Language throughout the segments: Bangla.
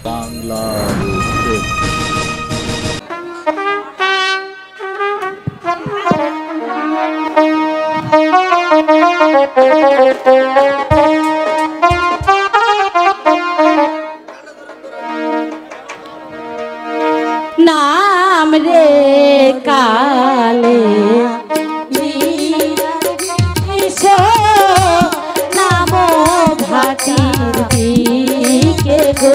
বাংলা नाम रे काले नामो भाती के गो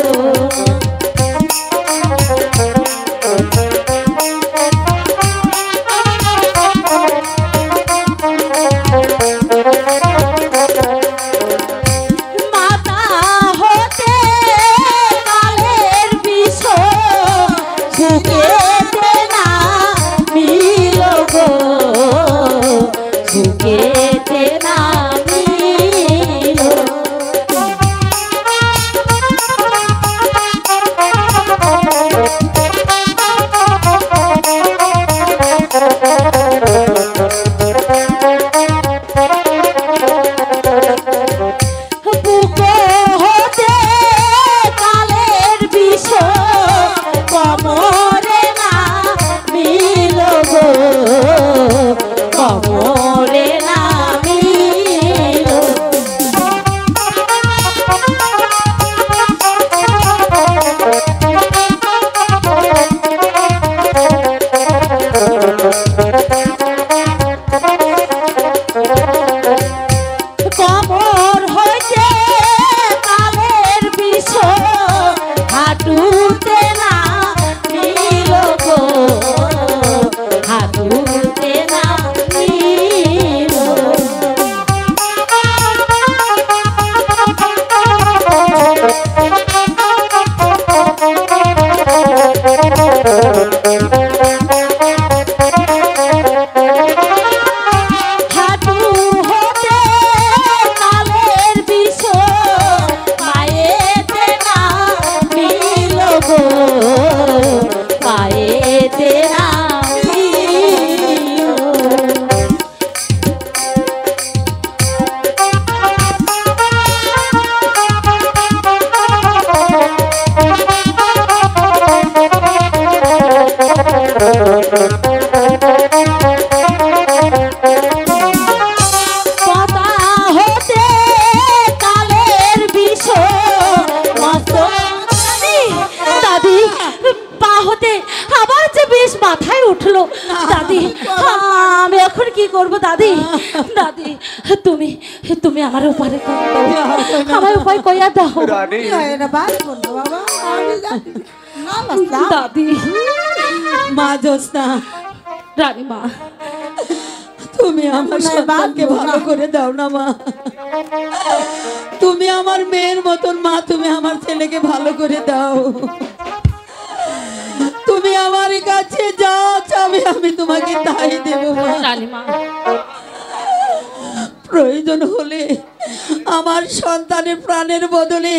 दादी दादी তুমি তুমি আমার উপায় আমার উপায় কইয়া দাও রানী এটা বাস বন্ধু বাবা আমি জানি না দাদি মা জোসনা রানী মা তুমি আমার সন্তানকে ভালো করে দাও না মা তুমি আমার মেয়ের মতন মা তুমি আমার ছেলেকে ভালো করে দাও তুমি আমার কাছে যা চাবে আমি তোমাকে তাই দেব মা রানী মা প্রয়োজন হলে আমার সন্তানের প্রাণের বদলে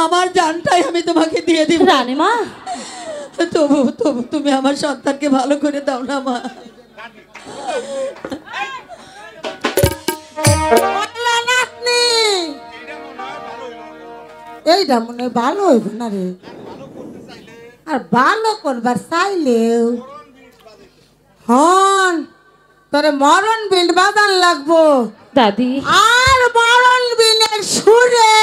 আমার জানটাই আমি তোমাকে দিয়ে দিব রানী মা তবু তবু তুমি আমার সন্তানকে ভালো করে দাও না মা এইটা মনে ভালো হইব না রে আর ভালো করবার চাইলেও হন তোরে মরণ বিল বাজান লাগবো দাদি আর মরণ বিলের সুরে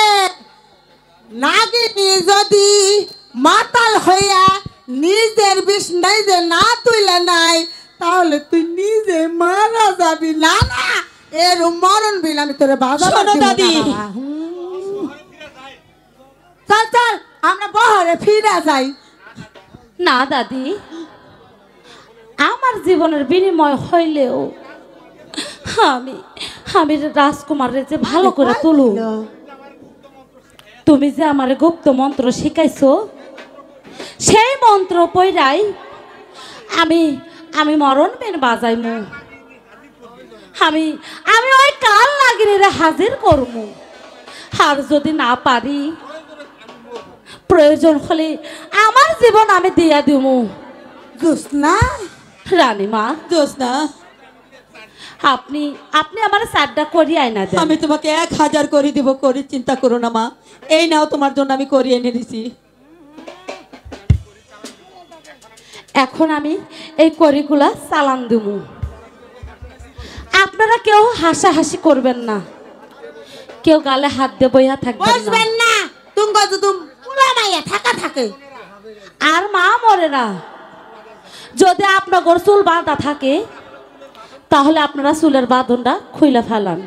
নাগিনী যদি মাতাল হইয়া নিজের বিষ নিজে না তুইলে নাই তাহলে তুই নিজে মারা যাবি না না এর মরণ বিল আমি তোরে বাজাবো দাদি চল চল আমরা বহরে ফিরে যাই না দাদি আমার জীবনের বিনিময় হইলেও আমি আমি রাজকুমারের যে ভালো করে তুলু তুমি যে আমার গুপ্ত মন্ত্র শিখাইছো সেই মন্ত্র পইরাই আমি আমি মরণ বেন বাজাইমু আমি আমি ওই কাল লাগিরে হাজির করমু আর যদি না পারি প্রয়োজন হলে আমার জীবন আমি দিয়া দিমু জোসনা রানীমা জোসনা আপনি আপনি আমার সাড্ডা করি আইনা দেন আমি তোমাকে 1000 করে দিব করে চিন্তা করো না মা এই নাও তোমার জন্য আমি করিয়ে এনে দিছি এখন আমি এই কড়িগুলা চালান দেবো। আপনারা কেউ হাসাহাসি করবেন না, কেউ গালে হাত দিয়ে বইয়া থাকবেন না। বসবেন না, তুমি যদি পুরা মাইয়া থাকা থাকে। আর মা মরে না, যদি আপনার চুল বাঁধা থাকে তাহলে আপনারা চুলের বাঁধনটা খুইলা ফেলান।